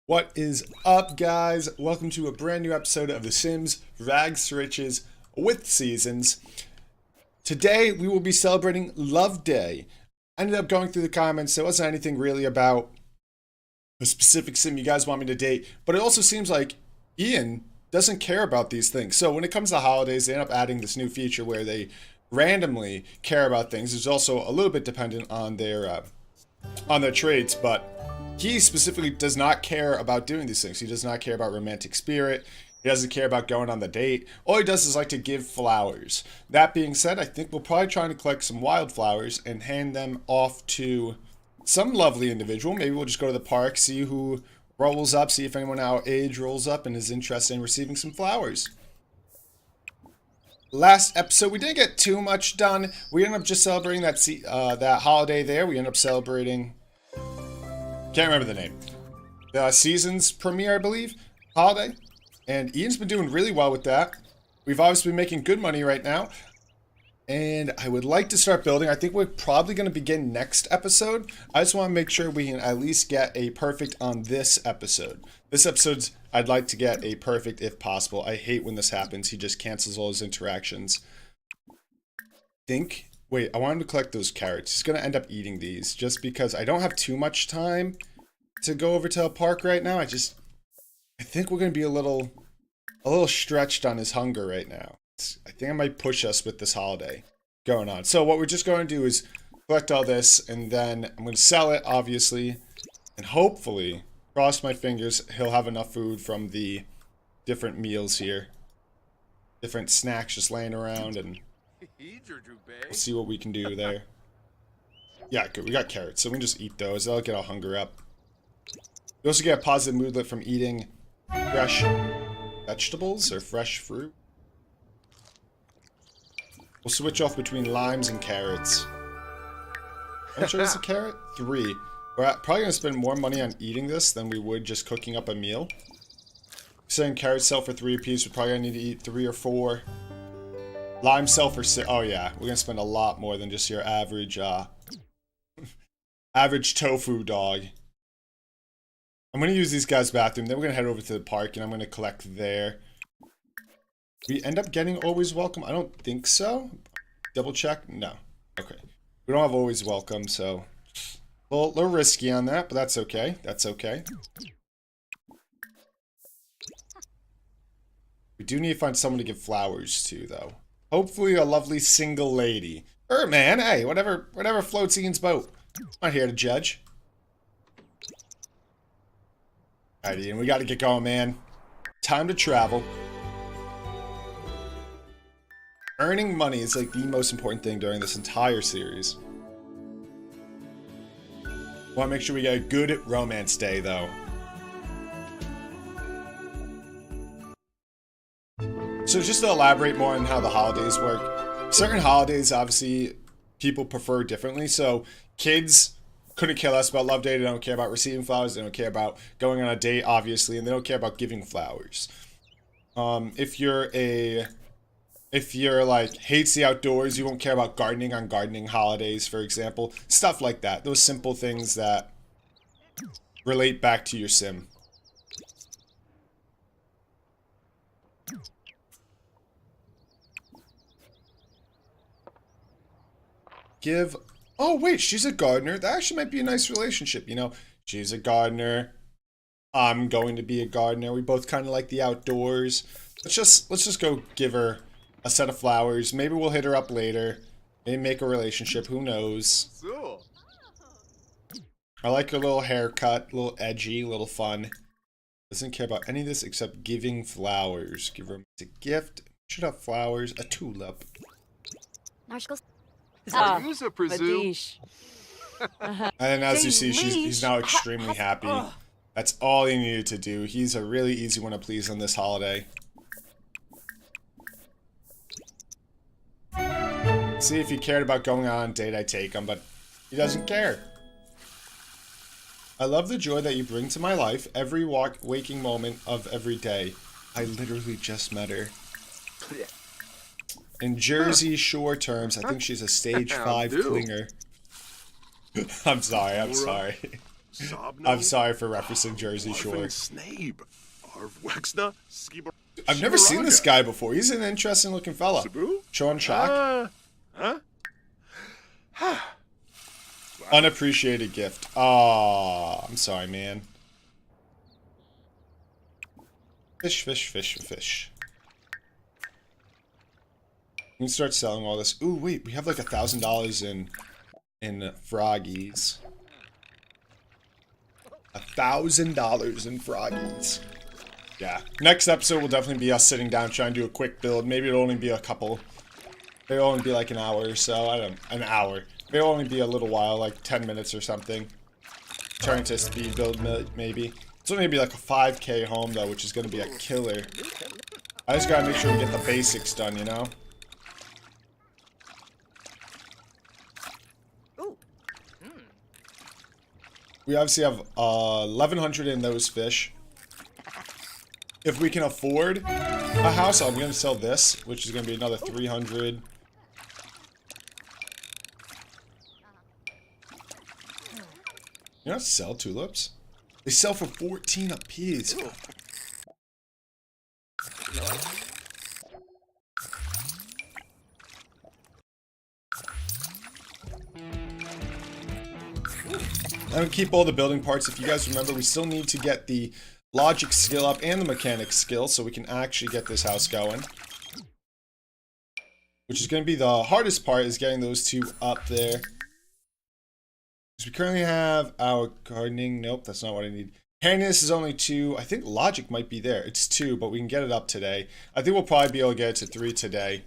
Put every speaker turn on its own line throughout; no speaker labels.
What is up, guys? Welcome to a brand new episode of The Sims Rags to Riches with Seasons. Today, we will be celebrating Love Day. I ended up going through the comments. There wasn't anything really about a specific sim you guys want me to date, but it also seems like Ian doesn't care about these things. So when it comes to holidays, they end up adding this new feature where they randomly care about things. It's also a little bit dependent on their traits, but he specifically does not care about doing these things. He does not care about romantic spirit. He doesn't care about going on the date. All he does is like to give flowers. That being said, I think we'll probably try to collect some wildflowers and hand them off to some lovely individual. Maybe we'll just go to the park, see who rolls up, see if anyone our age rolls up and is interested in receiving some flowers. Last episode, we didn't get too much done. We ended up just celebrating that holiday there. We ended up celebrating... Can't remember the name. The season's premiere, I believe. Holiday. And Ian's been doing really well with that. We've obviously been making good money right now. And I would like to start building. I think we're probably going to begin next episode. I just want to make sure we can at least get a perfect on this episode. This episode's, I'd like to get a perfect if possible. I hate when this happens. He just cancels all his interactions. Wait, I want him to collect those carrots. He's going to end up eating these just because I don't have too much time to go over to a park right now. I think we're going to be a little stretched on his hunger right now. I think I might push us with this holiday going on. So what we're just going to do is collect all this and then I'm going to sell it, obviously. And hopefully, cross my fingers, he'll have enough food from the different meals here. Different snacks just laying around and... we'll see what we can do there. Yeah, good. We got carrots, so we can just eat those. That'll get our hunger up. You also get a positive moodlet from eating fresh vegetables or fresh fruit. We'll switch off between limes and carrots. How much is a carrot? 3. We're probably going to spend more money on eating this than we would just cooking up a meal. Saying carrots sell for 3 apiece, we're probably going to need to eat 3 or 4. Lime sell for 6. Oh yeah, we're gonna spend a lot more than just your average, average tofu dog. I'm gonna use these guys' bathroom. Then we're gonna head over to the park, and I'm gonna collect there. We end up getting always welcome. I don't think so. Double check. No. Okay. We don't have always welcome, so a little risky on that, but that's okay. That's okay. We do need to find someone to give flowers to, though. Hopefully a lovely single lady. Man, hey, whatever floats Ian's boat. I'm not here to judge. Alright, Ian, we gotta get going, man. Time to travel. Earning money is like the most important thing during this entire series. Want to make sure we get a good romance day, though. So just to elaborate more on how the holidays work, certain holidays, obviously, people prefer differently. So kids couldn't care less about Love Day. They don't care about receiving flowers. They don't care about going on a date, obviously, and they don't care about giving flowers. If you're like hates the outdoors, you won't care about gardening on gardening holidays, for example. Stuff like that. Those simple things that relate back to your sim. Oh wait, she's a gardener. That actually might be a nice relationship, you know. She's a gardener. I'm going to be a gardener. We both kind of like the outdoors. Let's just go give her a set of flowers. Maybe we'll hit her up later. Maybe make a relationship. Who knows? I like her little haircut. A little edgy, a little fun. Doesn't care about any of this except giving flowers. Give her a gift. Should have flowers. A tulip. And as you see, he's now extremely happy. That's all he needed to do. He's a really easy one to please on this holiday. See, if he cared about going on a date, I'd take him, but he doesn't care. I love the joy that you bring to my life every waking moment of every day. I literally just met her. In Jersey Shore terms, I think she's a stage 5 clinger. I'm sorry. I'm sorry for referencing Jersey Shore. I've never seen this guy before. He's an interesting looking fella. Chon Chak. Unappreciated gift. Oh, I'm sorry, man. Fish, fish, fish, fish. We can start selling all this. Ooh, wait, we have like $1,000 in froggies. $1,000 in froggies. Yeah. Next episode will definitely be us sitting down trying to do a quick build. Maybe it'll only be a couple. It'll only be like an hour or so. I don't know. An hour. It'll only be a little while, like 10 minutes or something. Trying to speed build maybe. It's only gonna be like a 5K home though, which is gonna be a killer. I just gotta make sure we get the basics done, you know? We obviously have 1,100 in those fish. If we can afford a house, I'm going to sell this, which is going to be another 300. You don't sell tulips? They sell for 14 a piece. I'm going to keep all the building parts. If you guys remember, we still need to get the logic skill up and the mechanics skill so we can actually get this house going. Which is going to be the hardest part, is getting those two up there. Because we currently have our gardening. Nope, that's not what I need. Handiness is only 2. I think logic might be there. It's 2, but we can get it up today. I think we'll probably be able to get it to 3 today.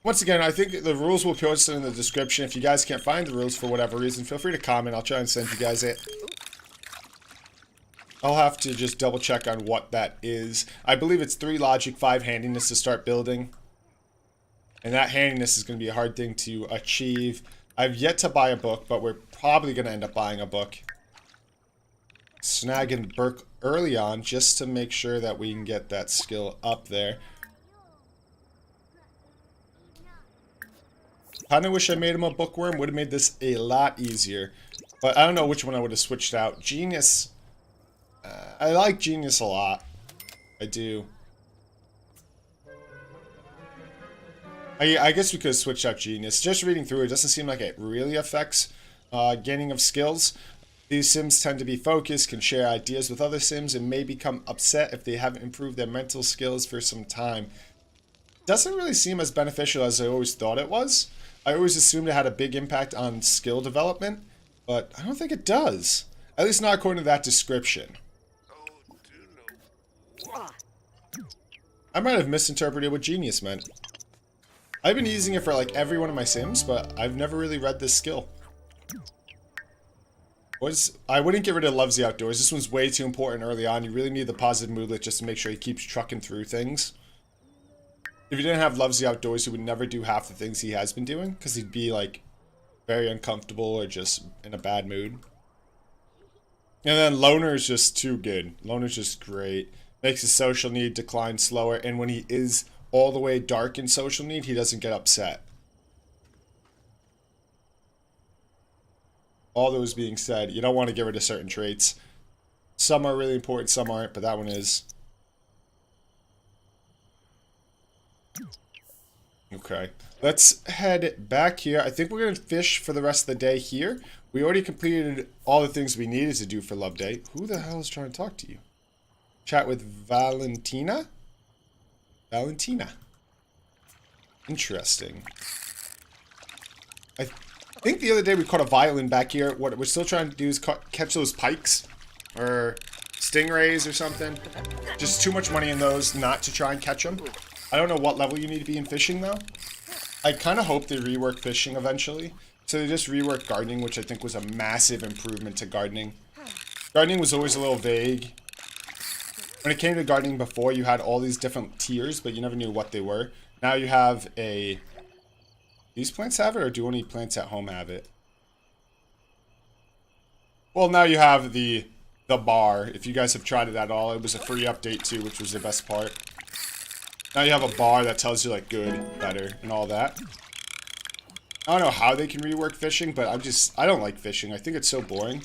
Once again, I think the rules will be posted in the description. If you guys can't find the rules for whatever reason, feel free to comment. I'll try and send you guys it. I'll have to just double check on what that is. I believe it's 3 logic, 5 handiness to start building. And that handiness is going to be a hard thing to achieve. I've yet to buy a book, but we're probably going to end up buying a book. Snagging Burke early on just to make sure that we can get that skill up there. Kind of wish I made him a bookworm. Would have made this a lot easier. But I don't know which one I would have switched out. Genius. I like Genius a lot. I do. I guess we could have switched out Genius. Just reading through it doesn't seem like it really affects gaining of skills. These Sims tend to be focused, can share ideas with other Sims, and may become upset if they haven't improved their mental skills for some time. Doesn't really seem as beneficial as I always thought it was. I always assumed it had a big impact on skill development, but I don't think it does. At least not according to that description. I might have misinterpreted what Genius meant. I've been using it for like every one of my Sims, but I've never really read this skill. I wouldn't get rid of Loves the Outdoors. This one's way too important early on. You really need the positive moodlet just to make sure he keeps trucking through things. If you didn't have Loves the Outdoors, he would never do half the things he has been doing, because he'd be like very uncomfortable or just in a bad mood. And then Loner is just too good. Loner's just great. Makes his social need decline slower, and when he is all the way dark in social need, he doesn't get upset. All those being said, you don't want to get rid of certain traits. Some are really important, some aren't, but that one is. Okay, let's head back here. I think we're going to fish for the rest of the day here. We already completed all the things we needed to do for Love Day. Who the hell is trying to talk to you? Chat with Valentina? Valentina. Interesting. I think the other day we caught a violin back here. What we're still trying to do is catch those pikes. Or stingrays or something. Just too much money in those not to try and catch them. I don't know what level you need to be in fishing though. I kind of hope they rework fishing eventually. So they just reworked gardening, which I think was a massive improvement to gardening. Gardening was always a little vague. When it came to gardening before, you had all these different tiers, but you never knew what they were. Now you have a... These plants have it, or do only plants at home have it? Well, now you have the bar. If you guys have tried it at all, it was a free update too, which was the best part. Now you have a bar that tells you like good, better, and all that. I don't know how they can rework fishing, but I don't like fishing. I think it's so boring.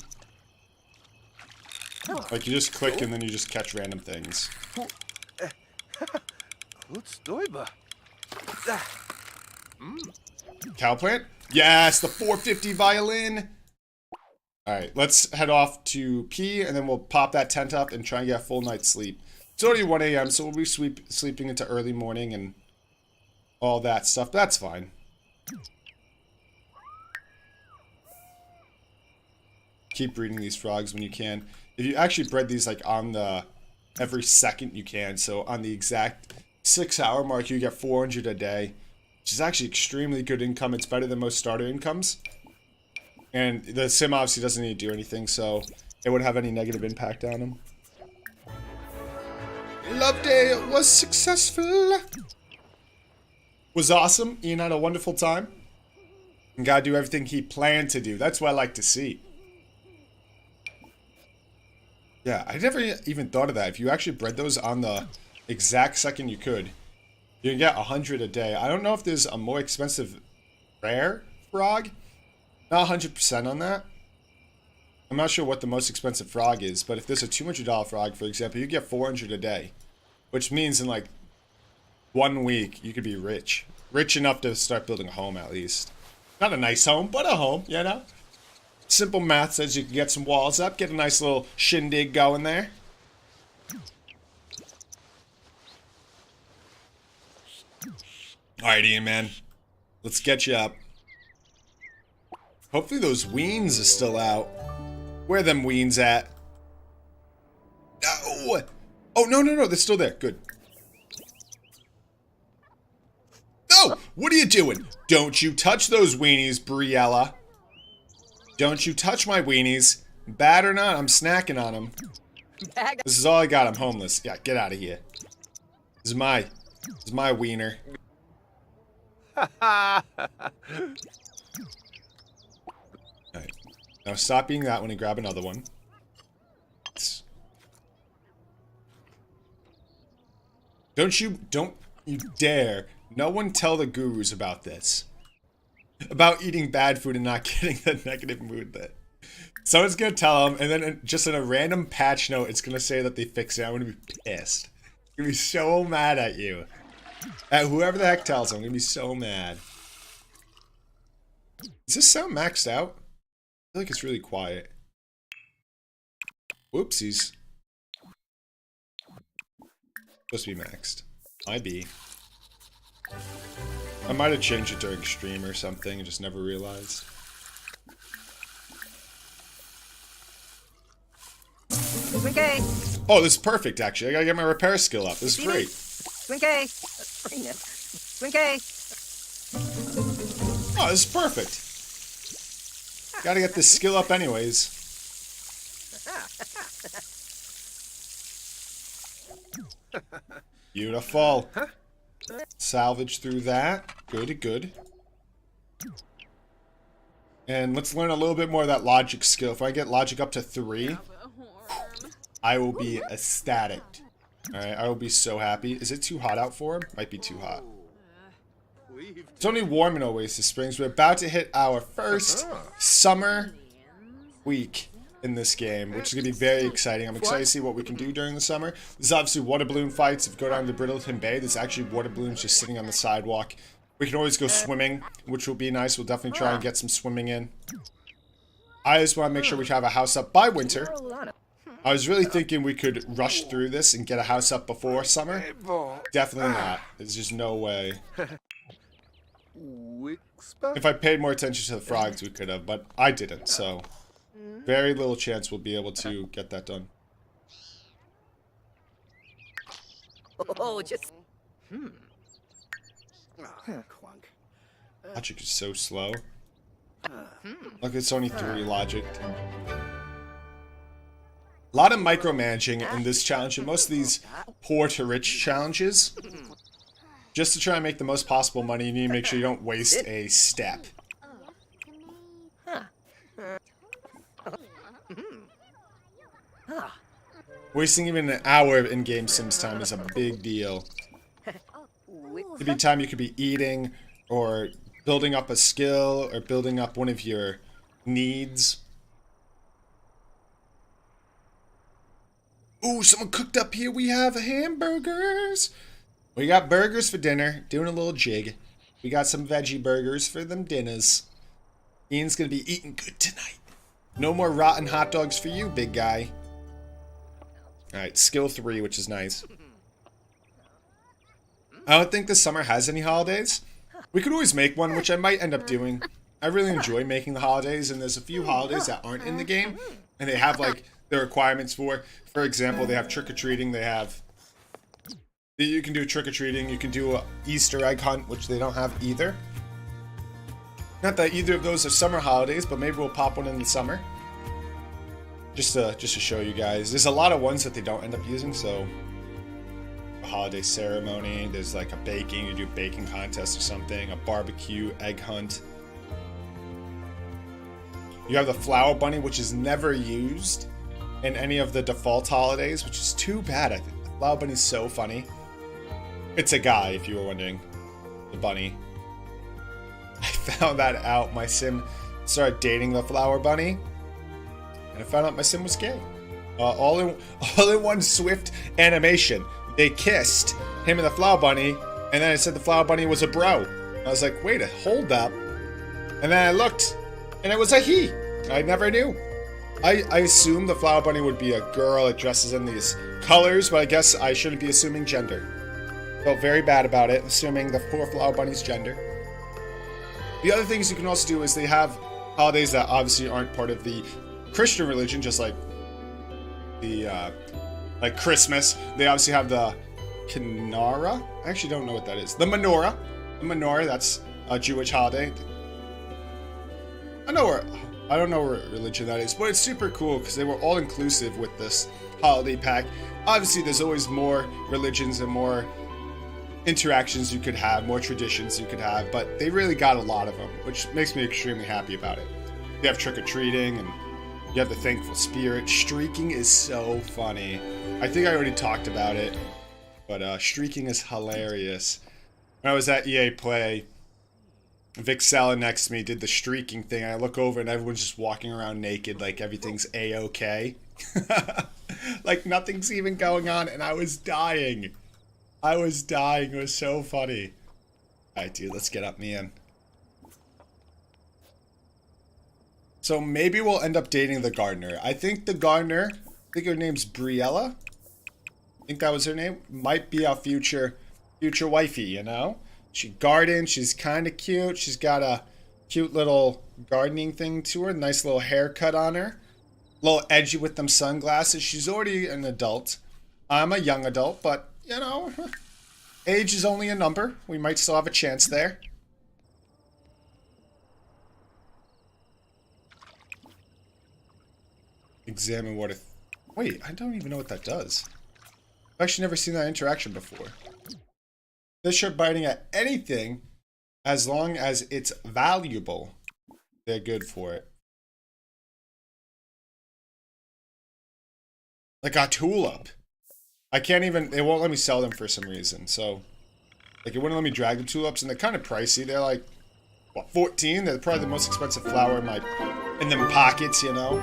Like, you just click and then you just catch random things. Cow plant? Yes, the 450 violin! Alright, let's head off to pee, and then we'll pop that tent up and try and get a full night's sleep. It's already 1 a.m., so we'll be sleeping into early morning and all that stuff. But that's fine. Keep breeding these frogs when you can. If you actually bred these like on the every second you can, so on the exact 6-hour mark you get 400 a day, which is actually extremely good income. It's better than most starter incomes. And the sim obviously doesn't need to do anything, so it wouldn't have any negative impact on them. Love day was successful. Was awesome. Ian had a wonderful time. And gotta do everything he planned to do. That's what I like to see. Yeah, I never even thought of that. If you actually bred those on the exact second you could, you can get 100 a day. I don't know if there's a more expensive rare frog. Not 100% on that. I'm not sure what the most expensive frog is, but if there's a $200 frog, for example, you get 400 a day. Which means in like 1 week, you could be rich. Rich enough to start building a home at least. Not a nice home, but a home, you know? Simple math says you can get some walls up, get a nice little shindig going there. Alright, Ian, man. Let's get you up. Hopefully those weens are still out. Where are them weens at? No! Oh, no, they're still there. Good. No! What are you doing? Don't you touch those weenies, Briella. Don't you touch my weenies. Bad or not, I'm snacking on them. This is all I got. I'm homeless. Yeah, get out of here. This is my wiener. Alright. Now stop eating that one and grab another one. Don't you dare. No one tell the gurus about this. About eating bad food and not getting the negative mood that someone's gonna tell them, and then just in a random patch note, it's gonna say that they fixed it. I'm gonna be pissed. I'm gonna be so mad at you. At whoever the heck tells them, I'm gonna be so mad. Is this sound maxed out? I feel like it's really quiet. Whoopsies. Supposed to be maxed. Might be. I might have changed it during stream or something and just never realized.
Okay.
Oh, this is perfect, actually. I gotta get my repair skill up. This is great.
Okay. Okay.
Oh, this is perfect. Gotta get this skill up anyways. Beautiful. Salvage through that. Good, good. And let's learn a little bit more of that logic skill. If I get logic up to 3, I will be ecstatic. Alright, I will be so happy. Is it too hot out for him? Might be too hot. It's only warm in Oasis Springs. We're about to hit our first summer week in this game, which is going to be very exciting. I'm excited to see what we can do during the summer. There's obviously water balloon fights. If you go down to Brittleton Bay, there's actually water balloons just sitting on the sidewalk. We can always go swimming, which will be nice. We'll definitely try and get some swimming in. I just want to make sure we have a house up by winter. I was really thinking we could rush through this and get a house up before summer. Definitely not. There's just no way. If I paid more attention to the frogs, we could have, but I didn't, so very little chance we'll be able to get that done.
Oh, just.
Logic is so slow. Look, it's only 3 logic. A lot of micromanaging in this challenge, and most of these poor to rich challenges. Just to try and make the most possible money, you need to make sure you don't waste a step. Wasting even an hour of in-game Sims time is a big deal. Could be time you could be eating, or building up a skill or building up one of your needs. Ooh, someone cooked up here. We have hamburgers. We got burgers for dinner. Doing a little jig. We got some veggie burgers for them dinners. Ian's gonna be eating good tonight. No more rotten hot dogs for you, big guy. Alright, skill 3, which is nice. I don't think this summer has any holidays. We could always make one, which I might end up doing. I really enjoy making the holidays, and there's a few holidays that aren't in the game, and they have, like, the requirements for. For example, they have trick-or-treating, they have... You can do trick-or-treating, you can do an Easter egg hunt, which they don't have either. Not that either of those are summer holidays, but maybe we'll pop one in the summer. Just to show you guys. There's a lot of ones that they don't end up using, so... A holiday ceremony, there's like a baking, you do a baking contest or something, a barbecue, egg hunt. You have the flower bunny, which is never used in any of the default holidays, which is too bad. I think the flower bunny's so funny. It's a guy, if you were wondering. The bunny. I found that out. My sim started dating the flower bunny, and I found out my sim was gay. All in one swift animation. They kissed, him and the flower bunny, and then it said the flower bunny was a bro. I was like, wait, hold up. And then I looked, and it was a he. I never knew. I assumed the flower bunny would be a girl that dresses in these colors, but I guess I shouldn't be assuming gender. Felt very bad about it, assuming the poor flower bunny's gender. The other things you can also do is they have holidays that obviously aren't part of the Christian religion, just like the like Christmas. They obviously have the Kinara. I actually don't know what that is. The Menorah. The Menorah, that's a Jewish holiday. I don't know what religion that is, but it's super cool because they were all inclusive with this holiday pack. Obviously, there's always more religions and more interactions you could have, more traditions you could have, but they really got a lot of them, which makes me extremely happy about it. You have trick-or-treating, and you have the thankful spirit. Streaking is so funny. I think I already talked about it, but streaking is hilarious. When I was at EA Play, Vic Sala next to me did the streaking thing. I look over and everyone's just walking around naked like everything's A-okay. Like nothing's even going on, and I was dying. I was dying. It was so funny. Alright, dude, let's get up, man. So maybe we'll end up dating the gardener. I think the gardener, I think her name's Briella. I think that was her name. Might be our future wifey, you know? She gardens, she's kind of cute. She's got a cute little gardening thing to her. Nice little haircut on her. A little edgy with them sunglasses. She's already an adult. I'm a young adult, but, you know, age is only a number. We might still have a chance there. Examine what if... Wait, I don't even know what that does. I've actually never seen that interaction before. Fish are biting at anything as long as it's valuable. They're good for it. Like a tulip. I can't even... They won't let me sell them for some reason, so... Like, it wouldn't let me drag the tulips, and they're kind of pricey. They're like, what, 14? They're probably the most expensive flower in them pockets, you know?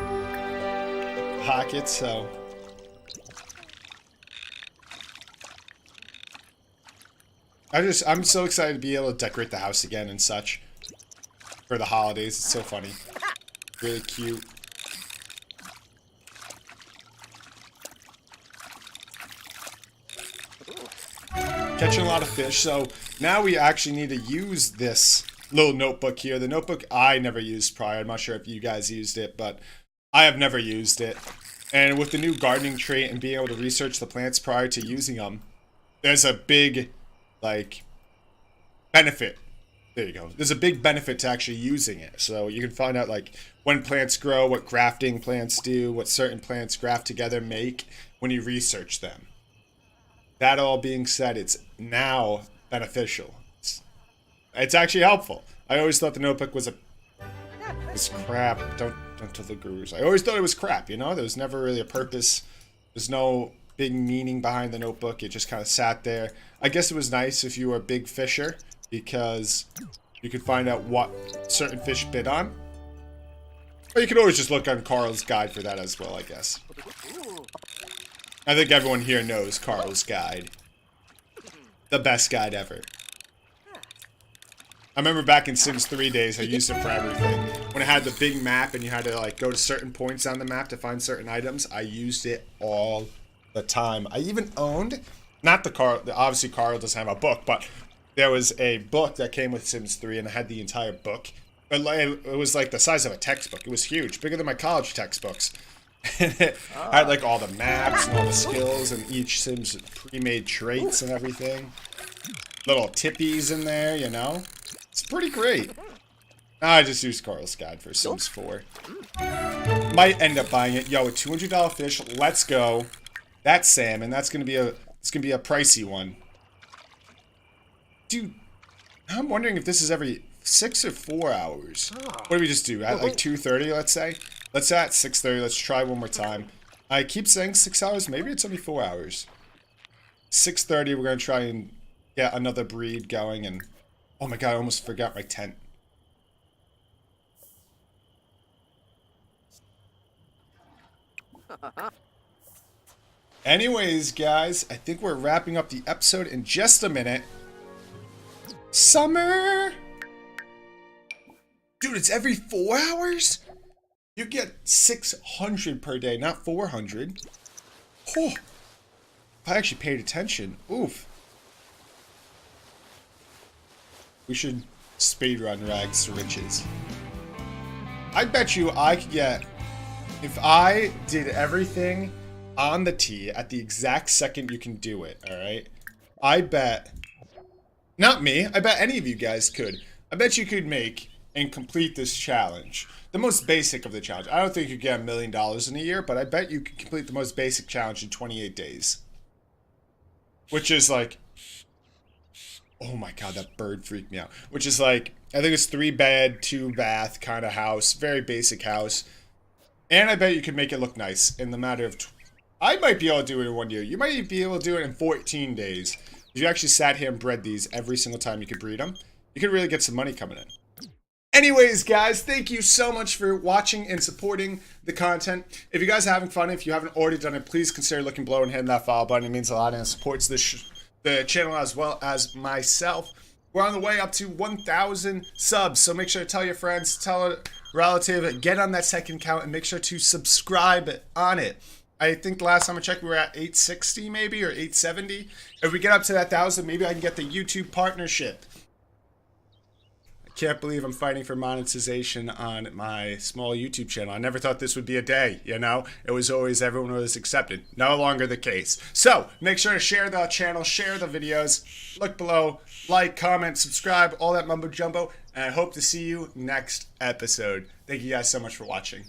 Pockets, so... I'm so excited to be able to decorate the house again and such. For the holidays. It's so funny. Really cute. Catching a lot of fish, so now we actually need to use this little notebook here. The notebook I never used prior. I'm not sure if you guys used it, but I have never used it. And with the new gardening trait and being able to research the plants prior to using them, there's a big, like, benefit. There you go. There's a big benefit to actually using it. So you can find out, like, when plants grow, what grafting plants do, what certain plants graft together make when you research them. That all being said, it's now beneficial. It's actually helpful. I always thought the notebook was crap. Don't tell the gurus. I always thought it was crap, you know? There was never really a purpose. There's no big meaning behind the notebook. It just kind of sat there. I guess it was nice if you were a big fisher, because You can find out what certain fish bid on. Or you can always just look on Carl's guide for that as well, I guess. I think everyone here knows Carl's guide. The best guide ever. I remember back in Sims 3 days, I used it for everything. When it had the big map and you had to like go to certain points on the map to find certain items, I used it all the time. I even owned, not the Carl, obviously Carl doesn't have a book, but there was a book that came with Sims 3 and it had the entire book. It was like the size of a textbook. It was huge, bigger than my college textbooks. And it had like all the maps and all the skills and each Sim's pre-made traits and everything. Little tippies in there, you know? It's pretty great. I just used Carl's guide for Sims 4. Might end up buying it. Yo, a $200 fish. Let's go. That's salmon. That's gonna be a pricey one. Dude, I'm wondering if this is every 6 or 4 hours. What do we just do? At like 2:30, let's say? Let's say at 6:30. Let's try one more time. I keep saying 6 hours. Maybe it's only 4 hours. 6:30, we're going to try and get another breed going. And oh my god, I almost forgot my tent. Anyways, guys, I think we're wrapping up the episode in just a minute. Summer! Dude, it's every 4 hours? You get 600 per day, not 400. Oh, if I actually paid attention. Oof. We should speedrun Rags to Riches. I bet you I could get, if I did everything on the tee at the exact second you can do it, alright? I bet, not me, I bet any of you guys could. I bet you could make and complete this challenge. The most basic of the challenge. I don't think you get $1 million in a year, but I bet you could complete the most basic challenge in 28 days. Which is like, oh my god, that bird freaked me out. Which is like, I think it's 3-bed, 2-bath kind of house. Very basic house. And I bet you could make it look nice in the matter of... I might be able to do it in 1 year. You might be able to do it in 14 days. If you actually sat here and bred these every single time you could breed them, you could really get some money coming in. Anyways, guys, thank you so much for watching and supporting the content. If you guys are having fun, if you haven't already done it, please consider looking below and hitting that follow button. It means a lot and it supports the channel as well as myself. We're on the way up to 1,000 subs, so make sure to tell your friends, tell a relative, get on that second count, and make sure to subscribe on it. I think the last time I checked, we were at 860 maybe, or 870. If we get up to that 1,000, maybe I can get the YouTube partnership. Can't believe I'm fighting for monetization on my small YouTube channel. I never thought this would be a day, you know? It was always everyone was accepted. No longer the case. So, make sure to share the channel, share the videos, look below, like, comment, subscribe, all that mumbo jumbo, and I hope to see you next episode. Thank you guys so much for watching.